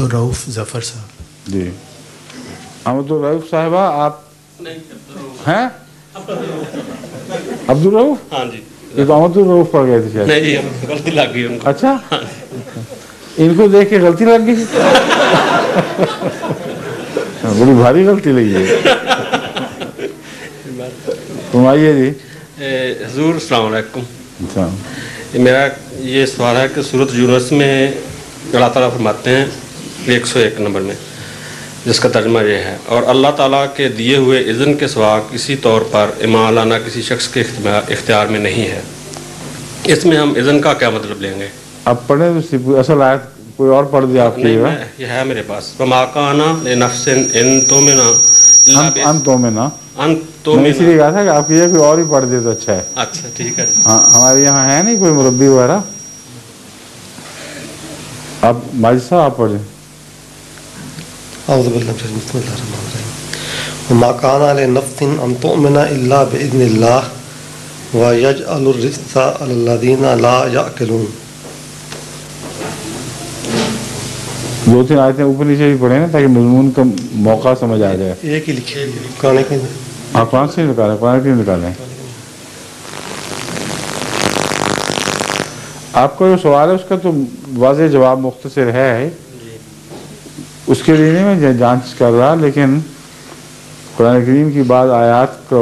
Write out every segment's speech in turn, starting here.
الرؤوف ظفر صاحب. جی احمد الرؤوف صاحبہ آپ ہیں؟ عبد الرؤوف؟ ہاں جی. یہ تو احمد الرؤوف پڑھ گئے تھے شاید. نہیں جی غلطی لگ گئی ان کو. اچھا ان کو دیکھ کے غلطی لگ گئی. بڑی بھاری غلطی لگی ہے. فرمائیے جی. حضور السلام علیکم. اچھا میرا یہ سوال ہے کہ سورۃ یونس میں اللہ تعالیٰ فرماتے ہیں 101 نمبر میں، جس کا ترجمہ یہ ہے، اور اللہ تعالیٰ کے دیے ہوئے اذن کے سوا کسی طور پر ایمان لانا کسی شخص کے اختیار میں نہیں ہے. اس میں ہم اذن کا کیا مطلب لیں گے؟ اب پڑھیں تو اصل آیت کوئی اور پڑھ دیا آپ کی. یہ ہے میرے پاس. وما کان لنفس ان تؤمن میں اسی لیے کہا تھا کہ آپ کی کوئی اور ہی پڑھ دے تو اچھا ہے. اچھا ٹھیک ہے. ہاں ہمارے یہاں ہے نہیں کوئی مربی وغیرہ. آپ ماجد صاحب آپ پڑھیں. اعوذ باللہ بسم اللہ الرحمن الرحیم. وما کان لنفس ان تؤمن الا باذن اللہ ویجعل الرجس علی الذین لا یعقلون. دو تین آیتیں اوپر نیچے بھی پڑھیں نا تاکہ مضمون کا موقع سمجھ آ جائے. ایک ہی لکھے کانے کے ہاں قرآن سے نکالیں، قرآن کی نکالیں. آپ کا جو سوال ہے اس کا تو واضح جواب مختصر ہے، اس کے لیے نہیں میں جانچ کر رہا، لیکن قرآن کریم کی بعض آیات کو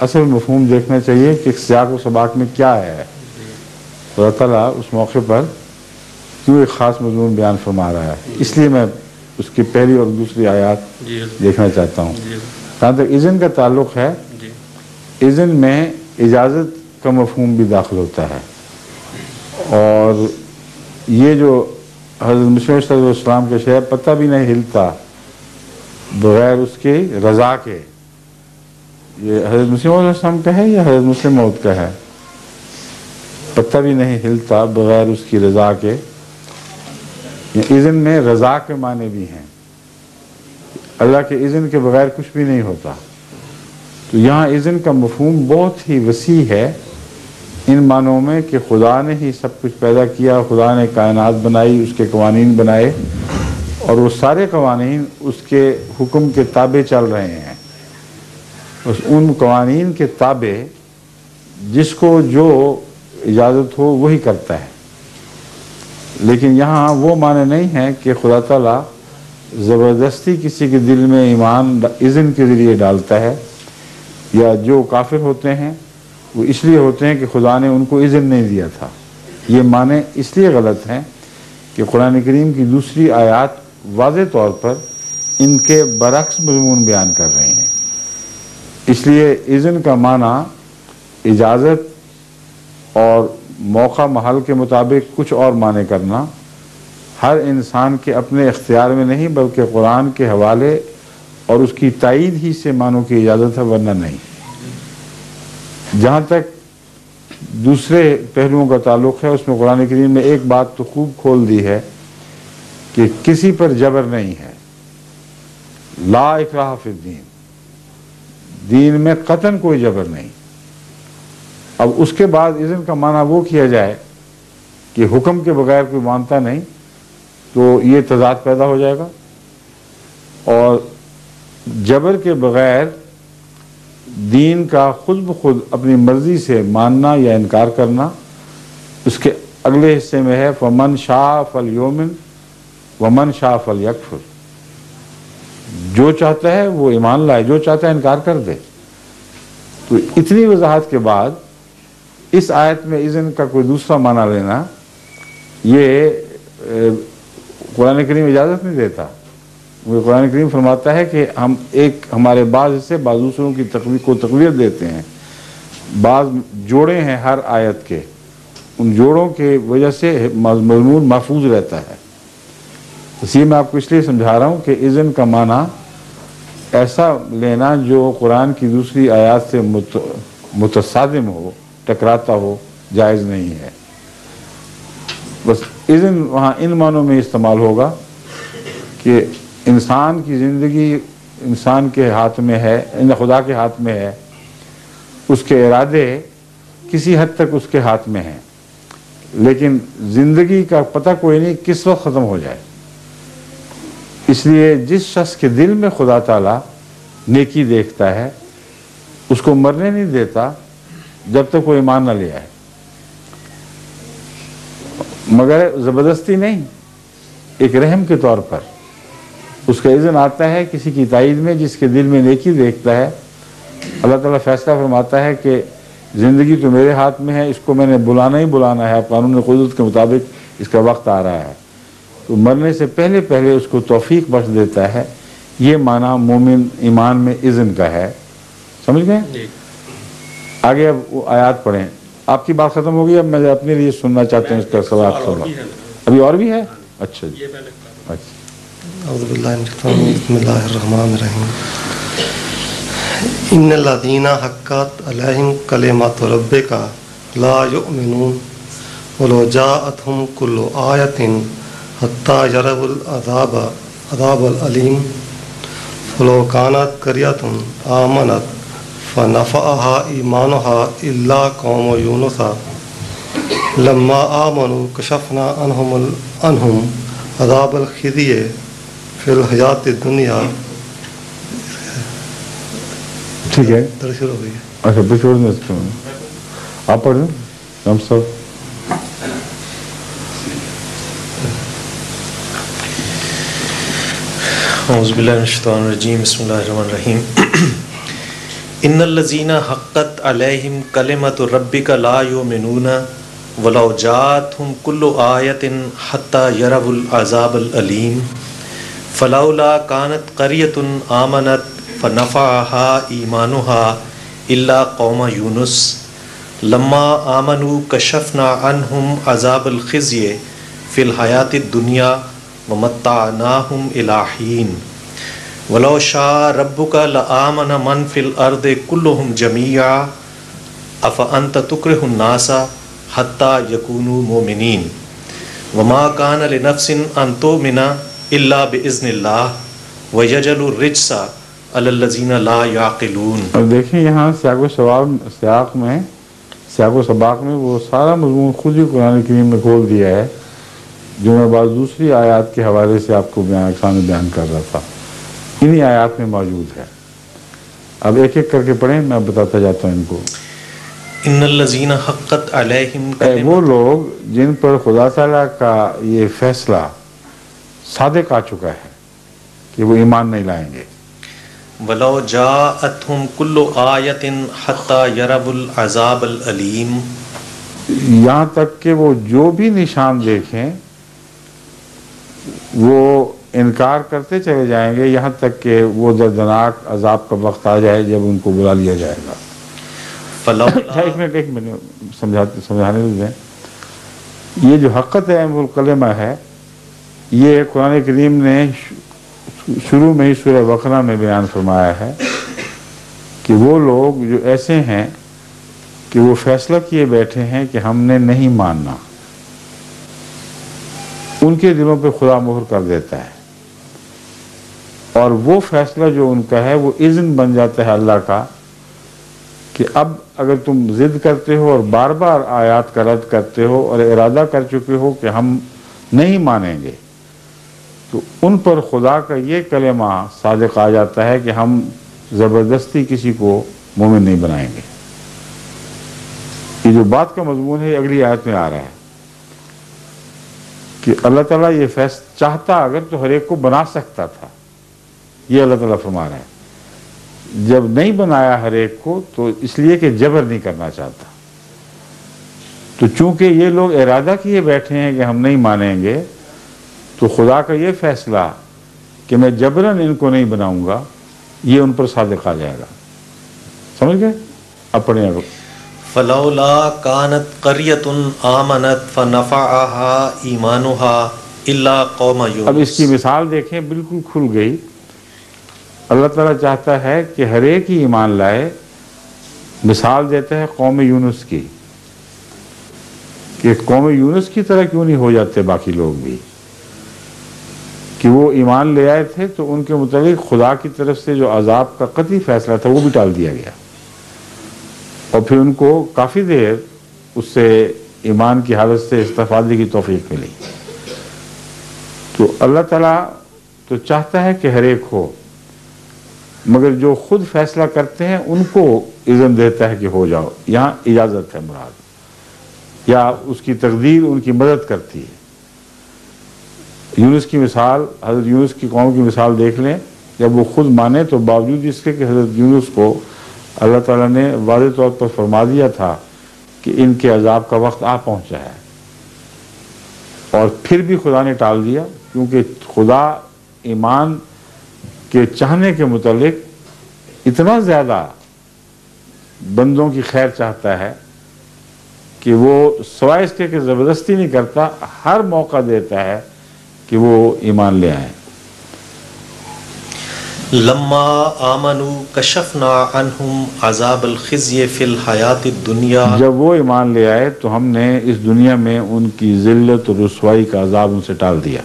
اصل مفہوم دیکھنا چاہیے کہ سیاق و سباق میں کیا ہے. اللہ تعالیٰ اس موقع پر کیوں ایک خاص مضمون بیان فرما رہا ہے، اس لیے میں اس کی پہلی اور دوسری آیات دیکھنا چاہتا ہوں. جہاں تک اذن کا تعلق ہے، اذن میں اجازت کا مفہوم بھی داخل ہوتا ہے، اور یہ جو حضرت مسیح صلی اللہ علیہ وسلم کے شہر پتہ بھی نہیں ہلتا بغیر اس کی رضا کے. یہ حضرت مسیح علیہ السلام کا ہے یا حضرت مسلم موعود کا ہے؟ پتہ بھی نہیں ہلتا بغیر اس کی رضا کے. اذن میں رضا کے معنی بھی ہیں، اللہ کے اذن کے بغیر کچھ بھی نہیں ہوتا. تو یہاں اذن کا مفہوم بہت ہی وسیع ہے ان معنوں میں کہ خدا نے ہی سب کچھ پیدا کیا، خدا نے کائنات بنائی، اس کے قوانین بنائے، اور وہ سارے قوانین اس کے حکم کے تابع چل رہے ہیں. بس ان قوانین کے تابع جس کو جو اجازت ہو وہی کرتا ہے. لیکن یہاں وہ معنی نہیں ہے کہ خدا تعالیٰ زبردستی کسی کے دل میں ایمان اذن کے ذریعے ڈالتا ہے، یا جو کافر ہوتے ہیں وہ اس لیے ہوتے ہیں کہ خدا نے ان کو اذن نہیں دیا تھا. یہ معنی اس لیے غلط ہیں کہ قرآن کریم کی دوسری آیات واضح طور پر ان کے برعکس مضمون بیان کر رہے ہیں. اس لیے اذن کا معنی اجازت اور موقع محل کے مطابق کچھ اور معنی کرنا ہر انسان کے اپنے اختیار میں نہیں، بلکہ قرآن کے حوالے اور اس کی تائید ہی سے معنوں کی اجازت ہے، ورنہ نہیں. جہاں تک دوسرے پہلوؤں کا تعلق ہے، اس میں قرآن کریم میں ایک بات تو خوب کھول دی ہے کہ کسی پر جبر نہیں ہے. لا اکراہ فی الدین، دین میں قطعاً کوئی جبر نہیں. اب اس کے بعد اذن کا معنی وہ کیا جائے کہ حکم کے بغیر کوئی مانتا نہیں، تو یہ تضاد پیدا ہو جائے گا. اور جبر کے بغیر دین کا خود بخود اپنی مرضی سے ماننا یا انکار کرنا، اس کے اگلے حصے میں ہے فَمَنْ شَاءَ فَلْيُؤْمِنْ وَمَنْ شَاءَ فَلْيَكْفُرْ. جو چاہتا ہے وہ ایمان لائے، جو چاہتا ہے انکار کر دے. تو اتنی وضاحت کے بعد اس آیت میں اذن کا کوئی دوسرا معنی لینا، یہ قرآن کریم اجازت نہیں دیتا. وہ قرآن کریم فرماتا ہے کہ ہم ہمارے بعض حصے بعض دوسروں کی کو تقویت دیتے ہیں. بعض جوڑے ہیں ہر آیت کے، ان جوڑوں کے وجہ سے مضمون محفوظ رہتا ہے. اسی میں آپ کو اس لیے سمجھا رہا ہوں کہ اذن کا معنی ایسا لینا جو قرآن کی دوسری آیات سے متصادم ہو، ٹکراتا ہو، جائز نہیں ہے. بس اذن وہاں ان معنوں میں استعمال ہوگا کہ انسان کی زندگی انسان کے ہاتھ میں ہے، خدا کے ہاتھ میں ہے. اس کے ارادے کسی حد تک اس کے ہاتھ میں ہیں، لیکن زندگی کا پتہ کوئی نہیں کس وقت ختم ہو جائے. اس لیے جس شخص کے دل میں خدا تعالیٰ نیکی دیکھتا ہے اس کو مرنے نہیں دیتا جب تک وہ ایمان نہ لے آئے، مگر زبردستی نہیں، ایک رحم کے طور پر اس کا اذن آتا ہے کسی کی تائید میں جس کے دل میں نیکی دیکھتا ہے۔ اللہ تعالیٰ فیصلہ فرماتا ہے کہ زندگی تو میرے ہاتھ میں ہے، اس کو میں نے بلانا ہی بلانا ہے، قانون قدرت کے مطابق اس کا وقت آ رہا ہے، تو مرنے سے پہلے پہلے اس کو توفیق بخش دیتا ہے۔ یہ معنی مومن ایمان میں اذن کا ہے، سمجھ گئے؟ آگے اب وہ آیات پڑھیں۔ آپ کی بات ختم ہو گئی، اب میں اپنے لیے سننا چاہتا ہوں اس کا سوال تھوڑا۔ ابھی اور بھی ہے؟ اچھا جی، اعوذ باللہ من الشیطان الرجیم، بسم اللہ الرحمن الرحیم۔ ان الذین حقت علیہم کلمات ربک لا یؤمنون ولو جاءتهم کل آیۃ حتی یروا العذاب العلیم ولو کانت قریۃ آمنت فنفعها ایمانها الا قوم یونس لما آمنوا کشفنا عنہم عذاب الخزی فی الحیات الدنیا۔ ٹھیک ہے، درشر ہو گئی ہے۔ اچھا بچوڑ میں آپ پڑھ دیں ہم سب۔ اعوذ باللہ من الشیطان الرجیم، بسم اللہ الرحمن الرحیم۔ ان الذین حقت علیہم کلمۃ ربک لا یؤمنون ولو جاءتهم کل آیۃ حتی یروا العذاب العلیم فلولا کانت قریۃ آمنت فنفعها ایمانها الا قوم یونس لما آمنوا کشفنا عنہم عذاب الخزی فی الحیات الدنیا ومتعناہم الی حین ولو شاء ربک لآمن من فی الارض کلہم جمیعا افانت تکرہ الناس حتی یکونوا مومنین وما کان لنفس ان تؤمن الا باذن اللہ ویجعل الرجس علی الذین لا یعقلون۔ اور دیکھیں یہاں سیاق و سباق میں وہ سارا مضمون خود ہی قرآن کریم میں کھول دیا ہے جو میں بعض دوسری آیات کے حوالے سے آپ کو سامنے بیان کر رہا تھا، انہی آیات میں موجود ہے۔ اب ایک ایک کر کے پڑھیں، میں بتاتا جاتا ہوں ان کو۔ ان الذین حقت علیہم وہ لوگ جن پر خدا تعالیٰ کا یہ فیصلہ صادق آ چکا ہے کہ وہ ایمان نہیں لائیں گے، وَلَوْ جَاءَتْهُمْ كُلُّ آیَةٍ حَتَّى يَرَوُا الْعَذَابَ الْأَلِيمَ، یہاں تک کہ وہ جو بھی نشان دیکھیں وہ انکار کرتے چلے جائیں گے یہاں تک کہ وہ دردناک عذاب کا وقت آ جائے جب ان کو بلا لیا جائے گا۔ ایک منٹ سمجھانے دیں، یہ جو حقت ہے وہ کلمہ ہے، یہ قرآن کریم نے شروع میں ہی سورہ بقرہ میں بیان فرمایا ہے کہ وہ لوگ جو ایسے ہیں کہ وہ فیصلہ کیے بیٹھے ہیں کہ ہم نے نہیں ماننا، ان کے دلوں پہ خدا مہر کر دیتا ہے، اور وہ فیصلہ جو ان کا ہے وہ اذن بن جاتا ہے اللہ کا کہ اب اگر تم ضد کرتے ہو اور بار بار آیات کا رد کرتے ہو اور ارادہ کر چکے ہو کہ ہم نہیں مانیں گے، تو ان پر خدا کا یہ کلمہ صادق آ جاتا ہے کہ ہم زبردستی کسی کو مومن نہیں بنائیں گے۔ یہ جو بات کا مضمون ہے اگلی آیت میں آ رہا ہے کہ اللہ تعالیٰ یہ فیصلہ چاہتا اگر تو ہر ایک کو بنا سکتا تھا، یہ اللہ تعالیٰ فرما رہا ہے۔ جب نہیں بنایا ہر ایک کو تو اس لیے کہ جبر نہیں کرنا چاہتا، تو چونکہ یہ لوگ ارادہ کیے بیٹھے ہیں کہ ہم نہیں مانیں گے، تو خدا کا یہ فیصلہ کہ میں جبراً ان کو نہیں بناؤں گا یہ ان پر صادق آ جائے گا۔ سمجھ گئے؟ اب پڑھیں اب۔ فلولا کانت قریۃ آمنت فنفعها ایمانها الا قوم یونس۔ اب اس کی مثال دیکھیں، بالکل کھل گئی۔ اللہ تعالیٰ چاہتا ہے کہ ہر ایک ہی ایمان لائے، مثال دیتا ہے قوم یونس کی کہ قوم یونس کی طرح کیوں نہیں ہو جاتے باقی لوگ بھی، کہ وہ ایمان لے آئے تھے تو ان کے متعلق خدا کی طرف سے جو عذاب کا قطعی فیصلہ تھا وہ بھی ٹال دیا گیا، اور پھر ان کو کافی دیر اس سے ایمان کی حالت سے استفادے کی توفیق ملی۔ تو اللہ تعالیٰ تو تو چاہتا ہے کہ ہر ایک ہو، مگر جو خود فیصلہ کرتے ہیں ان کو اذن دیتا ہے کہ ہو جاؤ. یہاں اجازت ہے مراد، یا اس کی تقدیر ان کی مدد کرتی ہے. یونس کی مثال، حضرت یونس کی قوم کی مثال دیکھ لیں. جب وہ خود مانے تو باوجود اس کے کہ حضرت یونس کو اللہ تعالیٰ نے واضح طور پر فرما دیا تھا کہ ان کے عذاب کا وقت آ پہنچا ہے، اور پھر بھی خدا نے ٹال دیا، کیونکہ خدا ایمان کے چاہنے کے متعلق اتنا زیادہ بندوں کی خیر چاہتا ہے کہ وہ سوائے اس کے کہ زبردستی نہیں کرتا، ہر موقع دیتا ہے کہ وہ ایمان لے آئیں. لما آمنوا کشفنا عنہم عذاب الخزي فی الحیات الدنیا. جب وہ ایمان لے آئے تو ہم نے اس دنیا میں ان کی ذلت اور رسوائی کا عذاب ان سے ٹال دیا.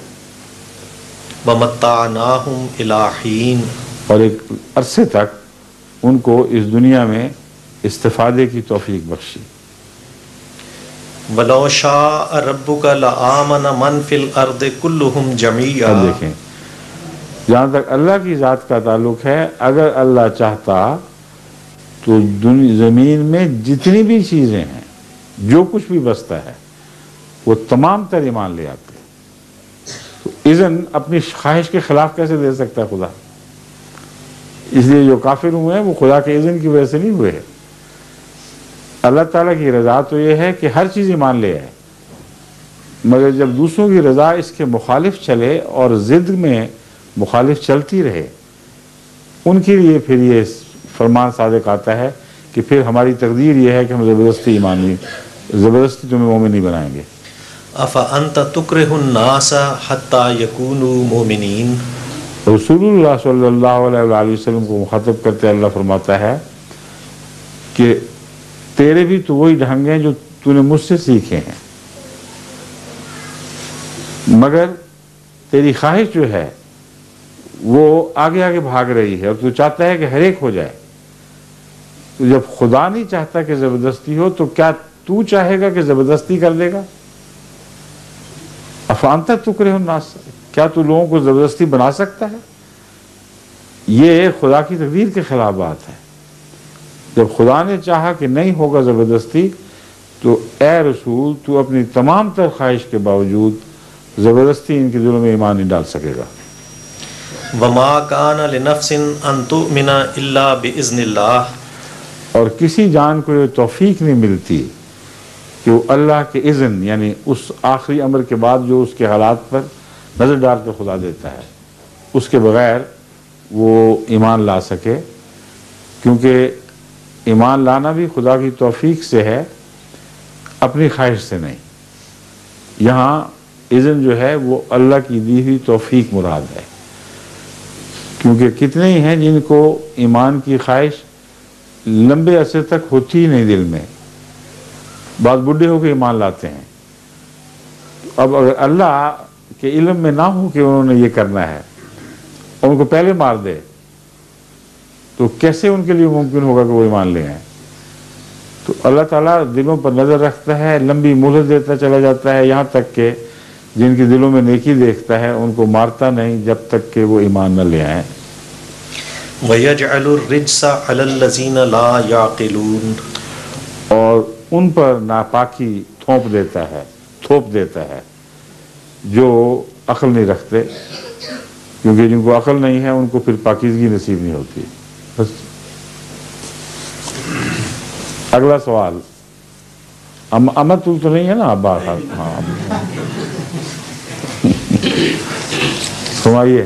ومتعناہم الی حین. اور ایک عرصے تک ان کو اس دنیا میں استفادے کی توفیق بخشی. وَلَوْ شَاءَ رَبُّكَ لَآمَنَ مَنْ فِي الْأَرْضِ كُلُّهُمْ جَمِيعًا. اب دیکھیں، جہاں تک اللہ کی ذات کا تعلق ہے، اگر اللہ چاہتا تو زمین میں جتنی بھی چیزیں ہیں، جو کچھ بھی بستا ہے، وہ تمام تر ایمان لے آتے. تو اذن اپنی خواہش کے خلاف کیسے دے سکتا ہے خدا؟ اس لیے جو کافر ہوئے ہیں وہ خدا کے اذن کی وجہ سے نہیں ہوئے. اللہ تعالیٰ کی رضا تو یہ ہے کہ ہر چیز ایمان لے آئے، مگر جب دوسروں کی رضا اس کے مخالف چلے اور ضد میں مخالف چلتی رہے، ان کے لیے پھر یہ فرمان صادق آتا ہے کہ پھر ہماری تقدیر یہ ہے کہ ہم زبردستی تمہیں مومن نہیں بنائیں گے. افانت تکرہ الناس حتی یکونوا مومنین. رسول اللہ صلی اللہ علیہ وآلہ وسلم کو مخاطب کرتے اللہ فرماتا ہے کہ تیرے بھی تو وہی ڈھنگ ہیں جو تو نے مجھ سے سیکھے ہیں، مگر تیری خواہش جو ہے وہ آگے آگے بھاگ رہی ہے، اور تو چاہتا ہے کہ ہر ایک ہو جائے. تو جب خدا نہیں چاہتا کہ زبردستی ہو تو کیا تو چاہے گا کہ زبردستی کر دے گا؟ افانت تکرہ الناس، کیا تو لوگوں کو زبردستی بنا سکتا ہے؟ یہ خدا کی تقدیر کے خلاف بات ہے. جب خدا نے چاہا کہ نہیں ہوگا زبردستی تو اے رسول تو اپنی تمام تر خواہش کے باوجود زبردستی ان کے دلوں میں ایمان نہیں ڈال سکے گا. وما کان لنفس ان تؤمن الا باذن اللہ. اور کسی جان کو یہ توفیق نہیں ملتی کہ وہ اللہ کے اذن، یعنی اس آخری امر کے بعد جو اس کے حالات پر نظر ڈال کے خدا دیتا ہے، اس کے بغیر وہ ایمان لا سکے. کیونکہ ایمان لانا بھی خدا کی توفیق سے ہے، اپنی خواہش سے نہیں. یہاں اذن جو ہے وہ اللہ کی دی ہوئی توفیق مراد ہے. کیونکہ کتنے ہی ہیں جن کو ایمان کی خواہش لمبے عرصے تک ہوتی ہی نہیں دل میں، بعض بڈھے ہو کے ایمان لاتے ہیں. اب اگر اللہ کے علم میں نہ ہو کہ انہوں نے یہ کرنا ہے، اور ان کو پہلے مار دے تو کیسے ان کے لیے ممکن ہوگا کہ وہ ایمان لے آئیں؟ تو اللہ تعالیٰ دلوں پر نظر رکھتا ہے، لمبی مہلت دیتا چلا جاتا ہے، یہاں تک کہ جن کے دلوں میں نیکی دیکھتا ہے ان کو مارتا نہیں جب تک کہ وہ ایمان نہ لے آئیں. وَيَجْعَلُ الرِّجْسَ عَلَى الَّذِينَ لَا يَعْقِلُونَ. اور ان پر ناپاکی تھوپ دیتا ہے جو عقل نہیں رکھتے، کیونکہ جن کو عقل نہیں ہے ان کو پھر پاکیزگی نصیب نہیں ہوتی. بس اگلا سوال امت تو نہیں ہے نا؟ ابا ہاں فرمائیے.